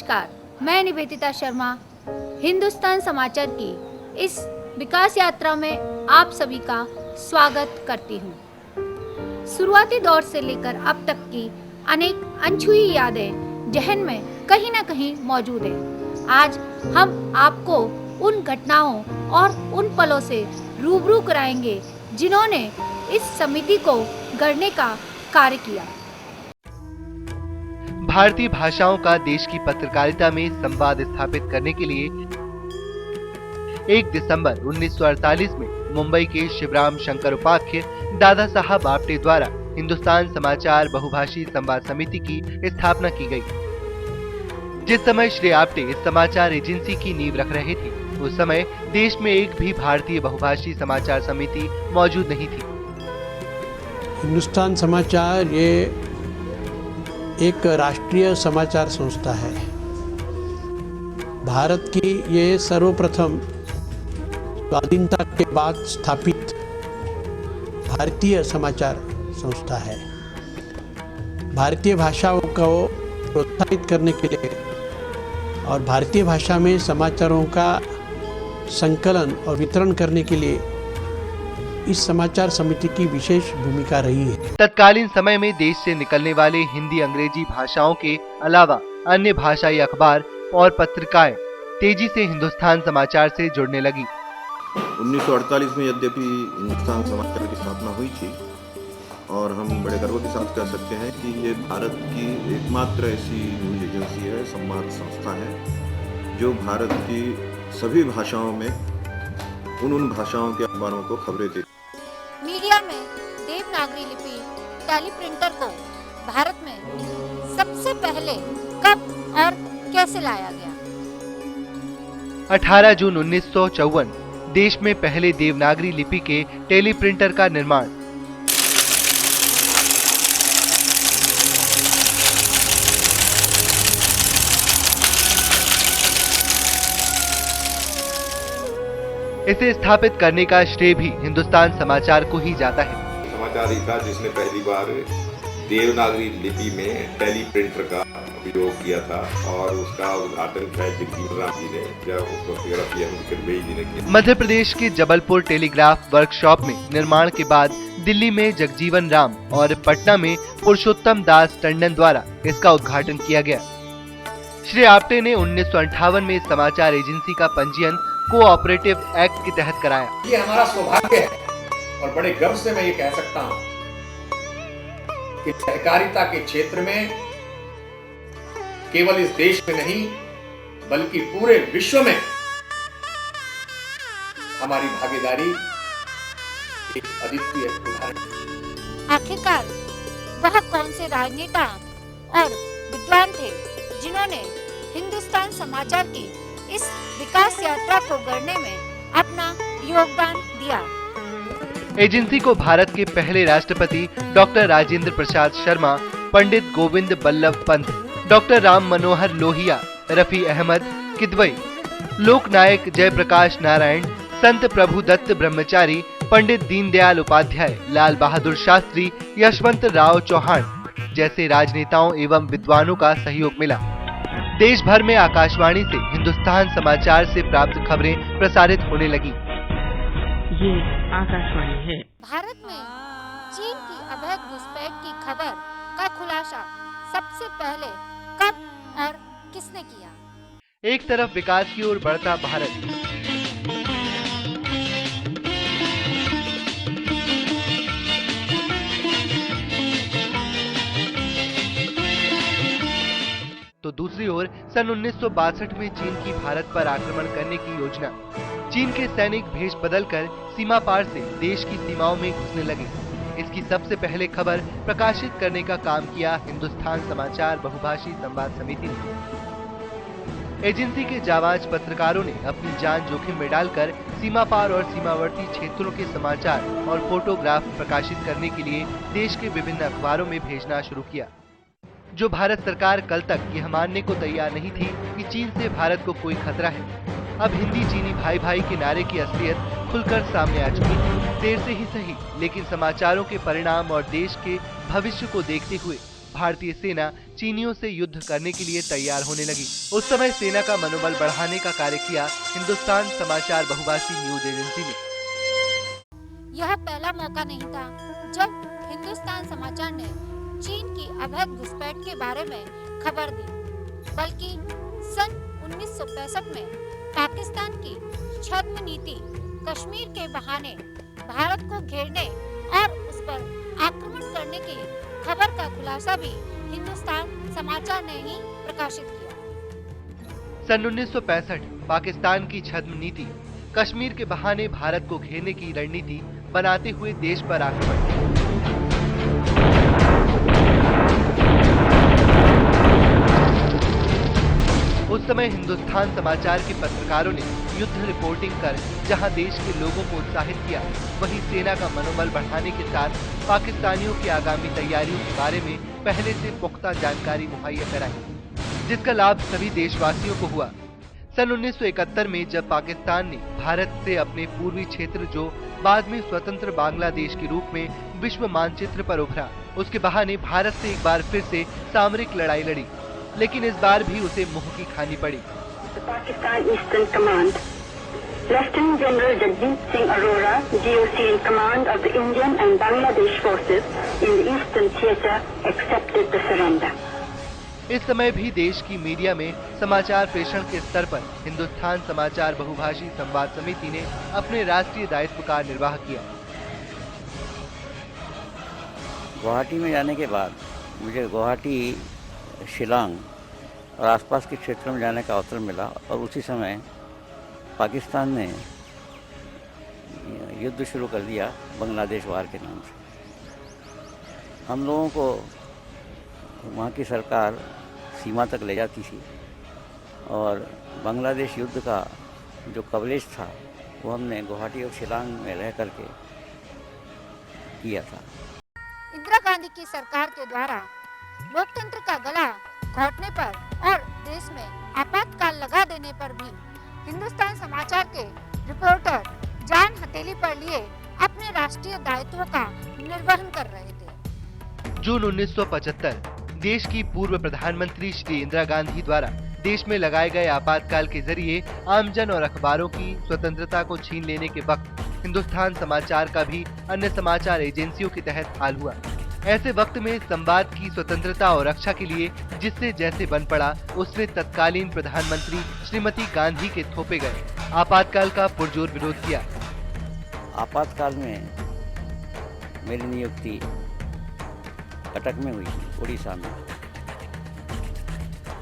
नमस्कार, मैं निवेदिता शर्मा हिंदुस्तान समाचार की इस विकास यात्रा में आप सभी का स्वागत करती हूँ। शुरुआती दौर से लेकर अब तक की अनेक अनछुई यादें जहन में कहीं ना कहीं मौजूद है। आज हम आपको उन घटनाओं और उन पलों से रूबरू कराएंगे जिन्होंने इस समिति को गढ़ने का कार्य किया। भारतीय भाषाओं का देश की पत्रकारिता में संवाद स्थापित करने के लिए 1 दिसंबर 1948 में मुंबई के शिवराम शंकर उपाख्य दादा साहब आप्टे द्वारा हिंदुस्तान समाचार बहुभाषी संवाद समिति की स्थापना की गई। जिस समय श्री आप्टे इस समाचार एजेंसी की नींव रख रहे थे, उस समय देश में एक भी भारतीय बहुभाषी समाचार समिति मौजूद नहीं थी। हिंदुस्तान समाचार ये एक राष्ट्रीय समाचार संस्था है। भारत की ये सर्वप्रथम स्वाधीनता के बाद स्थापित भारतीय समाचार संस्था है। भारतीय भाषाओं को प्रोत्साहित करने के लिए और भारतीय भाषा में समाचारों का संकलन और वितरण करने के लिए इस समाचार समिति की विशेष भूमिका रही है। तत्कालीन समय में देश से निकलने वाले हिंदी अंग्रेजी भाषाओं के अलावा अन्य भाषाई अखबार और पत्रिकाएं तेजी से हिंदुस्तान समाचार से जुड़ने लगी। 1948 में यद्यपि हिंदुस्तान समाचार की स्थापना हुई थी और हम बड़े गर्व के साथ कह सकते हैं कि ये भारत की एकमात्र ऐसी न्यूज एजेंसी है, संवाद संस्था है, जो भारत की सभी भाषाओं में उन भाषाओं के अखबारों को खबरें देती। मीडिया में देवनागरी लिपि टेलीप्रिंटर को भारत में सबसे पहले कब और कैसे लाया गया? 18 जून 1954 देश में पहले देवनागरी लिपि के टेलीप्रिंटर का निर्माण। इसे स्थापित करने का श्रेय भी हिंदुस्तान समाचार को ही जाता है। समाचार ही था जिसने पहली बार देवनागरी लिपि में टेलीप्रिंटर का उपयोग किया था और उसका उद्घाटन शायद जगजीवन राम जी ने या उसको जी ने किया। मध्य प्रदेश के जबलपुर टेलीग्राफ वर्कशॉप में निर्माण के बाद दिल्ली में जगजीवन राम और पटना में पुरुषोत्तम दास टंडन द्वारा इसका उद्घाटन किया गया। श्री आप्टे ने 1958 में समाचार एजेंसी का पंजीयन कोऑपरेटिव एक्ट के तहत कराया। ये हमारा सौभाग्य है और बड़े गर्व से मैं ये कह सकता हूं कि सहकारिता के क्षेत्र में केवल इस देश में नहीं बल्कि पूरे विश्व में हमारी भागीदारी एक अद्वितीय उदाहरण। आखिरकार वह कौन से राजनेता और विद्वान थे जिन्होंने हिंदुस्तान समाचार की इस विकास यात्रा को गढ़ने में अपना योगदान दिया? एजेंसी को भारत के पहले राष्ट्रपति डॉक्टर राजेंद्र प्रसाद शर्मा, पंडित गोविंद बल्लभ पंत, डॉक्टर राम मनोहर लोहिया, रफी अहमद किदवई, लोकनायक जयप्रकाश नारायण, संत प्रभुदत्त ब्रह्मचारी, पंडित दीनदयाल उपाध्याय, लाल बहादुर शास्त्री, यशवंत राव चौहान जैसे राजनेताओं एवं विद्वानों का सहयोग मिला। देश भर में आकाशवाणी से हिंदुस्तान समाचार से प्राप्त खबरें प्रसारित होने लगी। ये आकाशवाणी है। भारत में चीन की अवैध घुसपैठ की खबर का खुलासा सबसे पहले कब और किसने किया? एक तरफ विकास की ओर बढ़ता भारत, तो दूसरी ओर सन 1962 में चीन की भारत पर आक्रमण करने की योजना। चीन के सैनिक भेष बदलकर सीमा पार से देश की सीमाओं में घुसने लगे। इसकी सबसे पहले खबर प्रकाशित करने का काम किया हिंदुस्तान समाचार बहुभाषी संवाद समिति ने। एजेंसी के जाबाज पत्रकारों ने अपनी जान जोखिम में डालकर सीमा पार और सीमावर्ती क्षेत्रों के समाचार और फोटोग्राफ प्रकाशित करने के लिए देश के विभिन्न अखबारों में भेजना शुरू किया। जो भारत सरकार कल तक यह मानने को तैयार नहीं थी कि चीन से भारत को कोई खतरा है, अब हिंदी चीनी भाई भाई के नारे की असलियत खुलकर सामने आ चुकी थी। देर से ही सही, लेकिन समाचारों के परिणाम और देश के भविष्य को देखते हुए भारतीय सेना चीनियों से युद्ध करने के लिए तैयार होने लगी। उस समय सेना का मनोबल बढ़ाने का कार्य किया हिंदुस्तान समाचार बहुभाषी न्यूज एजेंसी ने। यह पहला मौका नहीं था जब हिंदुस्तान समाचार ने चीन की अवैध घुसपैठ के बारे में खबर दी, बल्कि सन 1965 में पाकिस्तान की छद्म नीति कश्मीर के बहाने भारत को घेरने और उस पर आक्रमण करने की खबर का खुलासा भी हिंदुस्तान समाचार ने ही प्रकाशित किया। सन 1965 पाकिस्तान की छद्म नीति कश्मीर के बहाने भारत को घेरने की रणनीति बनाते हुए देश पर आक्रमण। उस समय हिंदुस्तान समाचार के पत्रकारों ने युद्ध रिपोर्टिंग कर जहां देश के लोगों को उत्साहित किया, वहीं सेना का मनोबल बढ़ाने के साथ पाकिस्तानियों की आगामी तैयारियों के बारे में पहले से पुख्ता जानकारी मुहैया कराई, जिसका लाभ सभी देशवासियों को हुआ। सन 1971 में जब पाकिस्तान ने भारत से अपने पूर्वी क्षेत्र, जो बाद में स्वतंत्र बांग्लादेश के रूप में विश्व मानचित्र पर उभरा, उसके बहाने भारत से एक बार फिर से सामरिक लड़ाई लड़ी, लेकिन इस बार भी उसे मुंह की खानी पड़ी। Pakistan eastern command, lieutenant general Jagjit Singh Arora, GOC in command of the Indian and Bangladesh forces in the Eastern Theater, accepted the surrender. इस समय भी देश की मीडिया में समाचार प्रेषण के स्तर पर हिंदुस्तान समाचार बहुभाषी संवाद समिति ने अपने राष्ट्रीय दायित्व का निर्वाह किया। गुवाहाटी में जाने के बाद मुझे गुवाहाटी, शिलांग और आसपास के क्षेत्रों में जाने का अवसर मिला, और उसी समय पाकिस्तान ने युद्ध शुरू कर दिया बांग्लादेश वार के नाम से। हम लोगों को वहाँ की सरकार सीमा तक ले जाती थी, और बांग्लादेश युद्ध का जो कवरेज था वो हमने गुवाहाटी और शिलांग में रह करके किया था। इंदिरा गांधी की सरकार के द्वारा लोकतंत्र का गला घोटने पर और देश में आपातकाल लगा देने पर भी हिंदुस्तान समाचार के रिपोर्टर जान हथेली पर लिए अपने राष्ट्रीय दायित्वों का निर्वहन कर रहे थे। जून 1975 देश की पूर्व प्रधानमंत्री श्री इंदिरा गांधी द्वारा देश में लगाए गए आपातकाल के जरिए आमजन और अखबारों की स्वतंत्रता को छीन लेने के वक्त हिंदुस्तान समाचार का भी अन्य समाचार एजेंसियों के तहत हाल हुआ। ऐसे वक्त में संवाद की स्वतंत्रता और रक्षा के लिए जिससे जैसे बन पड़ा, उसने तत्कालीन प्रधानमंत्री श्रीमती गांधी के थोपे गए आपातकाल का पुरजोर विरोध किया। आपातकाल में मेरी नियुक्ति कटक में हुई, उड़ीसा में।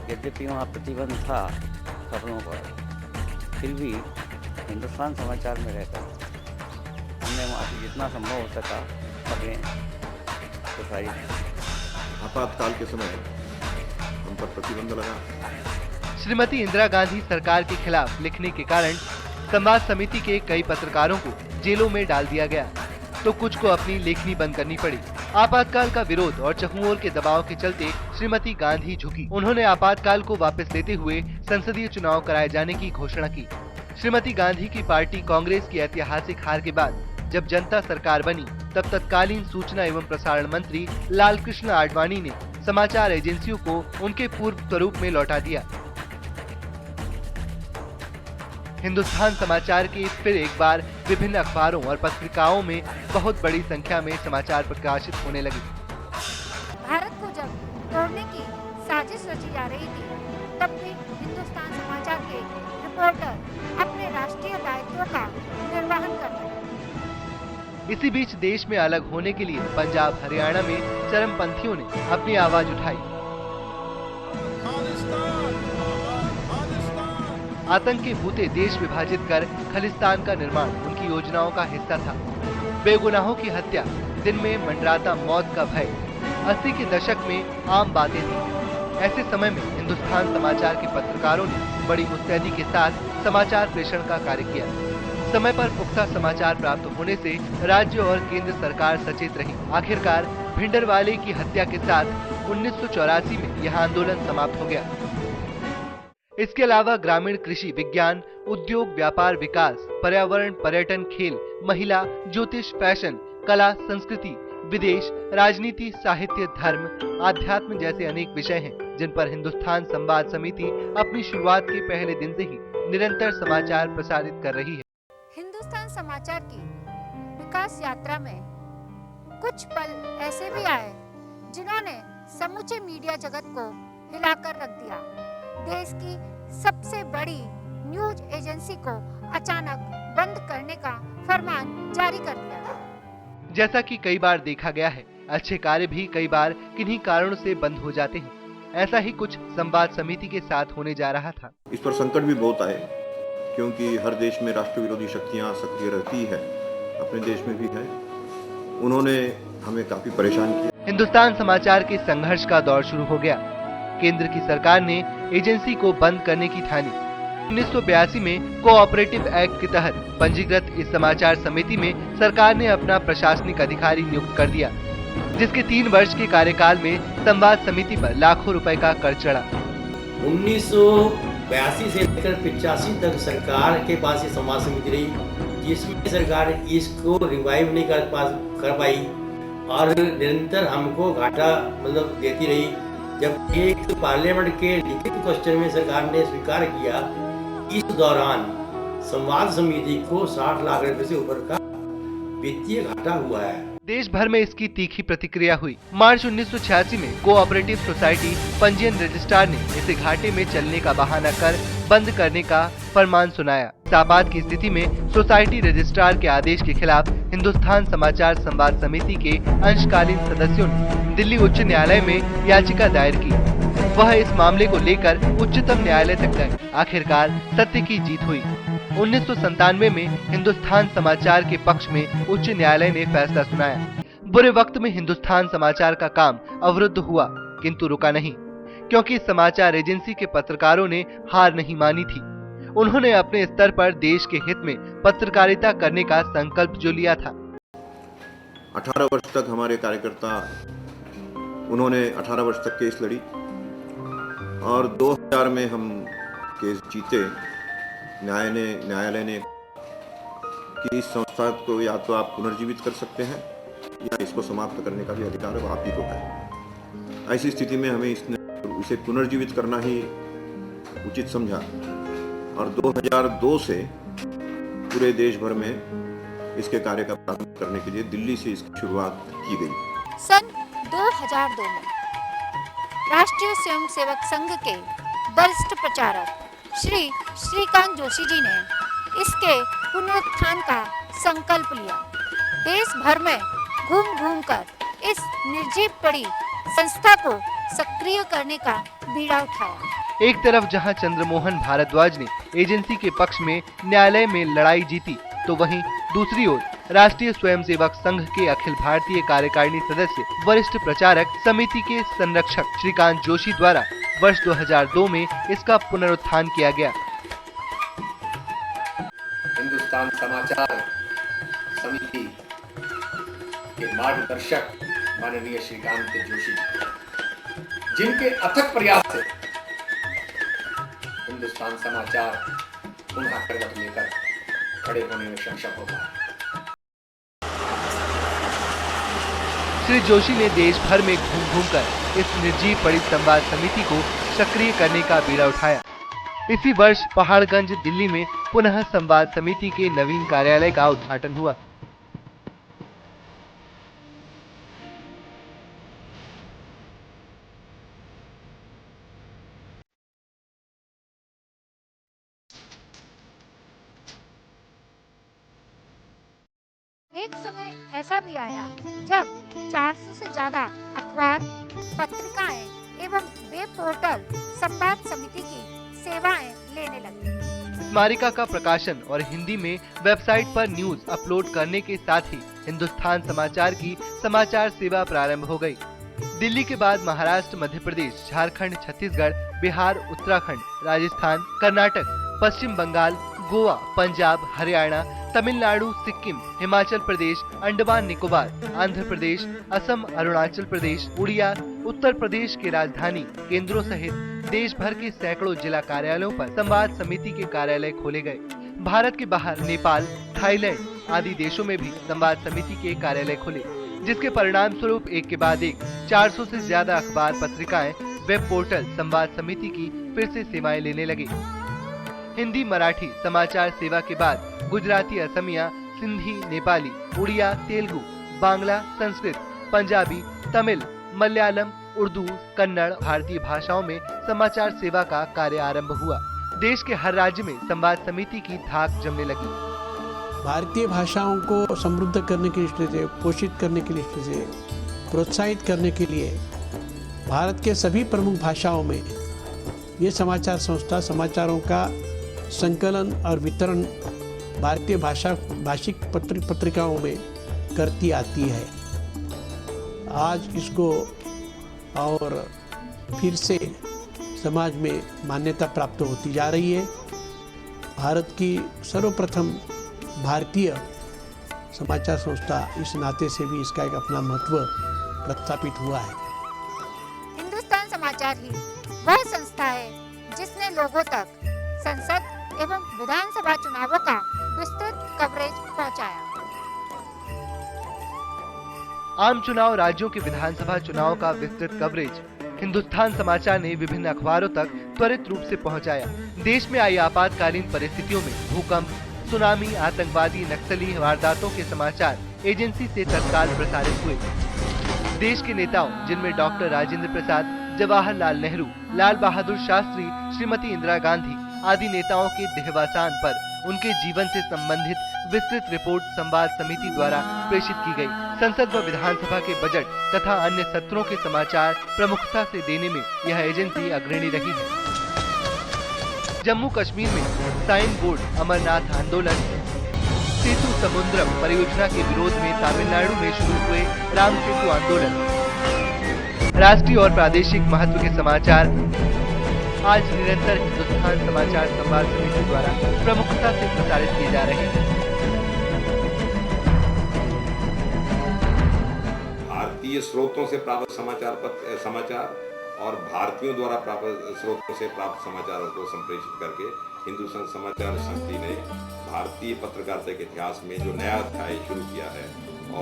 यद्यपि वहाँ प्रतिबंध था खबरों पर, फिर भी हिंदुस्तान समाचार में रहकर हमने वहाँ से जितना संभव हो सका खबरें प्रसारित की। आपातकाल के समय हम पर प्रतिबंध लगा। श्रीमती इंदिरा गांधी सरकार के खिलाफ लिखने के कारण संवाद समिति के कई पत्रकारों को जेलों में डाल दिया गया, तो कुछ को अपनी लेखनी बंद करनी पड़ी। आपातकाल का विरोध और चहुओर के दबाव के चलते श्रीमती गांधी झुकी। उन्होंने आपातकाल को वापस लेते हुए संसदीय चुनाव कराए जाने की घोषणा की। श्रीमती गांधी की पार्टी कांग्रेस की ऐतिहासिक हार के बाद जब जनता सरकार बनी, तब तत्कालीन सूचना एवं प्रसारण मंत्री लालकृष्ण आडवाणी ने समाचार एजेंसियों को उनके पूर्व स्वरूप में लौटा दिया। हिंदुस्तान समाचार के फिर एक बार विभिन्न अखबारों और पत्रिकाओं में बहुत बड़ी संख्या में समाचार प्रकाशित होने लगे। भारत को जब तोड़ने की साजिश रची जा रही थी, तब भी हिंदुस्तान समाचार के रिपोर्टर अपने राष्ट्रीय दायित्वों का निर्वहन कर रहे थे। इसी बीच देश में अलग होने के लिए पंजाब, हरियाणा में चरमपंथियों ने अपनी आवाज उठाई। आतंक के भूते देश विभाजित कर खालिस्तान का निर्माण उनकी योजनाओं का हिस्सा था। बेगुनाहों की हत्या, दिन में मंडराता मौत का भय 80 के दशक में आम बातें थी। ऐसे समय में हिंदुस्तान समाचार के पत्रकारों ने बड़ी मुस्तैदी के साथ समाचार प्रेषण का कार्य किया। समय पर पुख्ता समाचार प्राप्त होने से राज्य और केंद्र सरकार सचेत रही। आखिरकार भिंडरवाले की हत्या के साथ 1984 में यह आंदोलन समाप्त हो गया। इसके अलावा ग्रामीण कृषि विज्ञान, उद्योग व्यापार विकास, पर्यावरण, पर्यटन, खेल, महिला, ज्योतिष, फैशन, कला, संस्कृति, विदेश, राजनीति, साहित्य, धर्म, आध्यात्म जैसे अनेक विषय हैं जिन पर हिंदुस्तान संवाद समिति अपनी शुरुआत के पहले दिन से ही निरंतर समाचार प्रसारित कर रही है। हिंदुस्तान समाचार की विकास यात्रा में कुछ पल ऐसे भी आए जिन्होंने समूचे मीडिया जगत को हिलाकर रख दिया। देश की सबसे बड़ी न्यूज एजेंसी को अचानक बंद करने का फरमान जारी कर दिया। जैसा कि कई बार देखा गया है, अच्छे कार्य भी कई बार किन्हीं कारणों से बंद हो जाते हैं। ऐसा ही कुछ संवाद समिति के साथ होने जा रहा था। इस पर संकट भी बहुत आए, क्योंकि हर देश में राष्ट्र विरोधी शक्तियां सक्रिय रहती है, अपने देश में भी है। उन्होंने हमें काफी परेशान किया। हिंदुस्तान समाचार के संघर्ष का दौर शुरू हो गया। केंद्र की सरकार ने एजेंसी को बंद करने की ठानी। 1982 में कोऑपरेटिव एक्ट के तहत पंजीकृत इस समाचार समिति में सरकार ने अपना प्रशासनिक अधिकारी नियुक्त कर दिया, जिसके 3 वर्ष के कार्यकाल में संवाद समिति पर लाखों रुपए का कर चढ़ा। 1982 से लेकर 85 तक सरकार के पास ये संवाद समिति रही, जिसमें सरकार इसको रिवाइव नहीं कर पाई और निरंतर हमको घाटा देती रही। जब एक पार्लियामेंट के लिखित क्वेश्चन में सरकार ने स्वीकार किया, इस दौरान संवाद समिति को 60 लाख रुपए से ऊपर का वित्तीय घाटा हुआ है। देश भर में इसकी तीखी प्रतिक्रिया हुई। मार्च 1986 में कोऑपरेटिव सोसाइटी पंजीयन रजिस्ट्रार ने इसे घाटे में चलने का बहाना कर बंद करने का फरमान सुनाया। इस आपात की स्थिति में सोसाइटी रजिस्ट्रार के आदेश के खिलाफ हिंदुस्तान समाचार संवाद समिति के अंशकालीन सदस्यों ने दिल्ली उच्च न्यायालय में याचिका दायर की। वह इस मामले को लेकर उच्चतम न्यायालय तक गए। आखिरकार सत्य की जीत हुई। 1997 में हिंदुस्तान समाचार के पक्ष में उच्च न्यायालय ने फैसला सुनाया। बुरे वक्त में हिंदुस्तान समाचार का काम अवरुद्ध हुआ, किंतु रुका नहीं, क्योंकि समाचार एजेंसी के पत्रकारों ने हार नहीं मानी थी। उन्होंने अपने स्तर पर देश के हित में पत्रकारिता करने का संकल्प जो लिया था। 18 वर्ष तक हमारे कार्यकर्ता, उन्होंने 18 वर्ष तक केस लड़ी और 2000 में हम केस जीते। न्यायालय ने कि इस संस्था को या तो आप पुनर्जीवित कर सकते हैं या इसको समाप्त करने का भी अधिकार है, वो आप ही को है। ऐसी स्थिति में हमें इसे पुनर्जीवित करना ही उचित समझा और 2002 से पूरे देश भर में इसके कार्य का प्रारंभ करने के लिए दिल्ली से इसकी शुरुआत की गई। सन 2002 में राष्ट्रीय स्वयंसेवक संघ के वरिष्ठ प्रचारक श्री श्रीकांत जोशी जी ने इसके पुनरुत्थान का संकल्प लिया। देश भर में घूम कर इस निर्जीव पड़ी संस्था को सक्रिय करने का बीड़ा उठाया। एक तरफ जहां चंद्रमोहन भारद्वाज ने एजेंसी के पक्ष में न्यायालय में लड़ाई जीती, तो वहीं दूसरी ओर राष्ट्रीय स्वयंसेवक संघ के अखिल भारतीय कार्यकारिणी सदस्य वरिष्ठ प्रचारक समिति के संरक्षक श्रीकांत जोशी द्वारा वर्ष 2002 में इसका पुनरुत्थान किया गया। हिंदुस्तान समाचार समिति के मार्गदर्शक माननीय श्रीकांत जोशी, जिनके अथक प्रयास से हिंदुस्तान समाचार पुनः करवट लेकर खड़े होने में सक्षम हो पाया। श्री जोशी ने देश भर में घूम कर इस निर्जीव पड़ी संवाद समिति को सक्रिय करने का बीड़ा उठाया। इसी वर्ष पहाड़गंज दिल्ली में पुनः संवाद समिति के नवीन कार्यालय का उद्घाटन हुआ। एक समय ऐसा भी आया जब 400 से ज्यादा अखबार, पत्रिकाएं एवं वेब पोर्टल संवाद समिति की सेवाएं लेने लगे। स्मारिका का प्रकाशन और हिंदी में वेबसाइट पर न्यूज अपलोड करने के साथ ही हिंदुस्तान समाचार की समाचार सेवा प्रारंभ हो गई। दिल्ली के बाद महाराष्ट्र, मध्य प्रदेश, झारखंड, छत्तीसगढ़, बिहार, उत्तराखंड, राजस्थान, कर्नाटक, पश्चिम बंगाल, गोवा, पंजाब, हरियाणा, तमिलनाडु, सिक्किम, हिमाचल प्रदेश, अंडमान निकोबार, आंध्र प्रदेश, असम, अरुणाचल प्रदेश, उड़ीसा, उत्तर प्रदेश के राजधानी केंद्रों सहित देश भर के सैकड़ों जिला कार्यालयों पर संवाद समिति के कार्यालय खोले गए। भारत के बाहर नेपाल, थाईलैंड आदि देशों में भी संवाद समिति के कार्यालय खुले। जिसके परिणाम स्वरूप एक के बाद एक 400 से ज्यादा अखबार पत्रिकाएं, वेब पोर्टल संवाद समिति की फिर से सेवाएं लेने लगे। हिंदी मराठी समाचार सेवा के बाद गुजराती, असमिया, सिंधी, नेपाली, उड़िया, तेलुगु, बांग्ला, संस्कृत, पंजाबी, तमिल, मलयालम, उर्दू, कन्नड़, भारतीय भाषाओं में समाचार सेवा का कार्य आरंभ हुआ। देश के हर राज्य में संवाद समिति की धाक जमने लगी। भारतीय भाषाओं को समृद्ध करने की दृष्टि से, पोषित करने की दृष्टि से, प्रोत्साहित करने के लिए भारत के सभी प्रमुख भाषाओं में ये समाचार संस्था समाचारों का संकलन और वितरण भारतीय भाषिक पत्रिकाओं में करती आती है। आज इसको और फिर से समाज में मान्यता प्राप्त होती जा रही है। भारत की सर्वप्रथम भारतीय समाचार संस्था इस नाते से भी इसका एक अपना महत्व प्रस्थापित हुआ है। हिंदुस्तान समाचार ही वह संस्था है जिसने लोगों तक संसद एवं विधानसभा चुनावों का विस्तृत कवरेज पहुंचाया। आम चुनाव, राज्यों के विधानसभा चुनाव का विस्तृत कवरेज हिंदुस्तान समाचार ने विभिन्न अखबारों तक त्वरित रूप से पहुंचाया। देश में आई आपातकालीन परिस्थितियों में भूकंप, सुनामी, आतंकवादी, नक्सली वारदातों के समाचार एजेंसी से तत्काल प्रसारित हुए। देश के नेताओं, जिनमें डॉक्टर राजेंद्र प्रसाद, जवाहरलाल नेहरू, लाल बहादुर शास्त्री, श्रीमती इंदिरा गांधी आदि नेताओं के देहावसान पर उनके जीवन से संबंधित विस्तृत रिपोर्ट संवाद समिति द्वारा प्रेषित की गई। संसद व विधानसभा के बजट तथा अन्य सत्रों के समाचार प्रमुखता से देने में यह एजेंसी अग्रणी रही है। जम्मू कश्मीर में साइन बोर्ड अमरनाथ आंदोलन, सेतु समुद्रम परियोजना के विरोध में तमिलनाडु में शुरू हुए राम सेतु आंदोलन, राष्ट्रीय और प्रादेशिक महत्व के समाचार आज निरंतर हिंदुस्तान समाचार संवाद समिति द्वारा प्रमुखता से प्रसारित किए जा रहे हैं। भारतीय स्रोतों से प्राप्त समाचार और भारतीयों द्वारा प्राप्त स्रोतों से प्राप्त समाचारों को संप्रेषित करके हिंदुस्तान समाचार समिति ने भारतीय पत्रकारिता के इतिहास में जो नया अध्याय शुरू किया है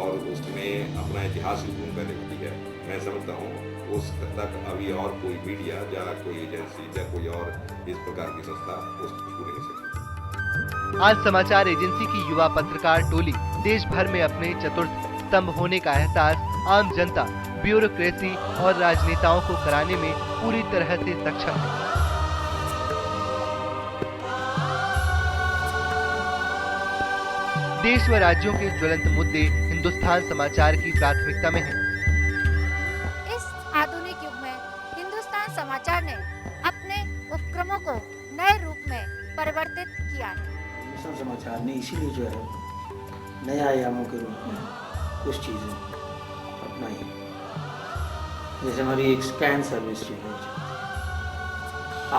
और उसमें अपना इतिहास शुरू करने की है। मैं समझता हूँ उस तक अभी और कोई मीडिया या कोई एजेंसी या कोई और इस प्रकार की संस्था उसको छू नहीं सकती। आज समाचार एजेंसी की युवा पत्रकार टोली देश भर में अपने चतुर्थ स्तंभ होने का एहसास आम जनता, ब्यूरोक्रेसी और राजनेताओं को कराने में पूरी तरह से सक्षम है। देश व राज्यों के ज्वलंत मुद्दे हिंदुस्तान समाचार की प्राथमिकता में हैं। इस आधुनिक युग में हिंदुस्तान समाचार ने अपने उपक्रमों को नए रूप में परिवर्तित किया है। हिंदुस्तान समाचार ने इसीलिए जो है नए आयामों के रूप में कुछ चीजें अपनाई, जैसे हमारी एक स्कैन सर्विस जो है,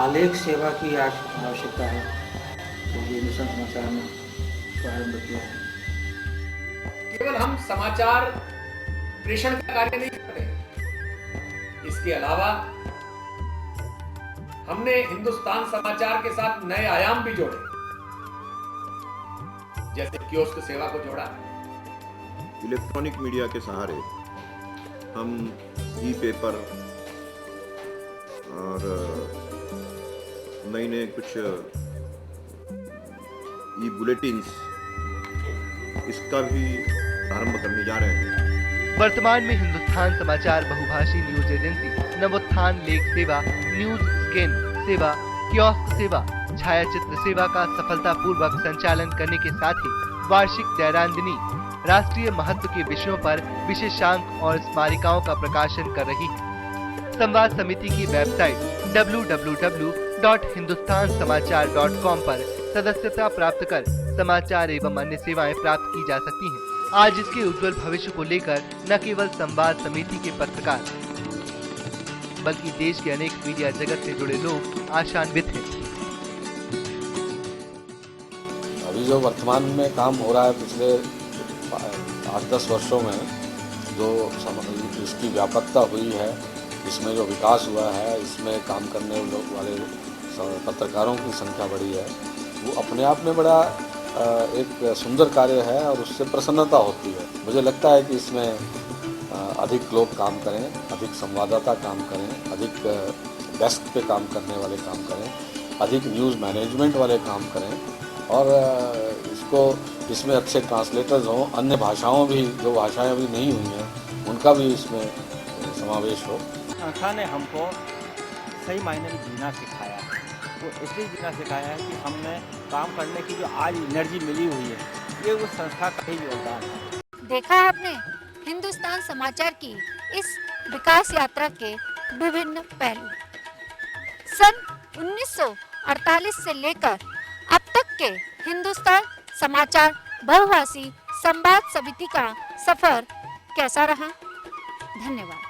आलेख सेवा की आज आवश्यकता है, तो ये हिंदुस्तान समाचार ने प्रारंभ किया है। केवल हम समाचार प्रेषण का कार्य नहीं करते, इसके अलावा हमने हिंदुस्तान समाचार के साथ नए आयाम भी जोड़े, जैसे कियोस्क सेवा को जोड़ा। इलेक्ट्रॉनिक मीडिया के सहारे हम ई पेपर और नए नए कुछ ई बुलेटिन्स इसका भी प्रारंभ करने जा रहे हैं। वर्तमान में हिंदुस्तान समाचार बहुभाषी न्यूज एजेंसी, नवोत्थान लेख सेवा, न्यूज स्कैन सेवा, कियोस्क सेवा, छायाचित्र सेवा का सफलतापूर्वक संचालन करने के साथ ही वार्षिक दैरांदिनी, राष्ट्रीय महत्व के विषयों पर विशेषांक और स्मारिकाओं का प्रकाशन कर रही है। संवाद समिति की वेबसाइट www.hindustanssamachar.com पर सदस्यता प्राप्त कर समाचार एवं अन्य सेवाएं प्राप्त की जा सकती हैं। आज इसके उज्जवल भविष्य को लेकर न केवल संवाद समिति के पत्रकार बल्कि देश के अनेक मीडिया जगत से जुड़े लोग आशान्वित हैं। अभी जो वर्तमान में काम हो रहा है पिछले 8-10 वर्षों में जो इसकी व्यापकता हुई है, इसमें जो विकास हुआ है, इसमें काम करने वाले पत्रकारों की संख्या बढ़ी है, वो अपने आप में बड़ा एक सुंदर कार्य है और उससे प्रसन्नता होती है। मुझे लगता है कि इसमें अधिक लोग काम करें, अधिक संवाददाता काम करें, अधिक डेस्क पे काम करने वाले काम करें, अधिक न्यूज़ मैनेजमेंट वाले काम करें और इसमें अच्छे ट्रांसलेटर्स हों, अन्य भाषाओं भी जो भाषाएं अभी नहीं हुई हैं उनका भी इसमें समावेश हो। संस्था ने हमको सही मायने में जीना सिखाया है। वो इसलिए जीना सिखाया है कि हमने काम करने की जो आज एनर्जी मिली हुई है, ये उस संस्था का ही योगदान है। देखा है आपने हिंदुस्तान समाचार की इस विकास यात्रा के विभिन्न पहलू। सन 1948 से लेकर अब तक के हिंदुस्तान समाचार बहुभाषी संवाद समिति का सफर कैसा रहा? धन्यवाद।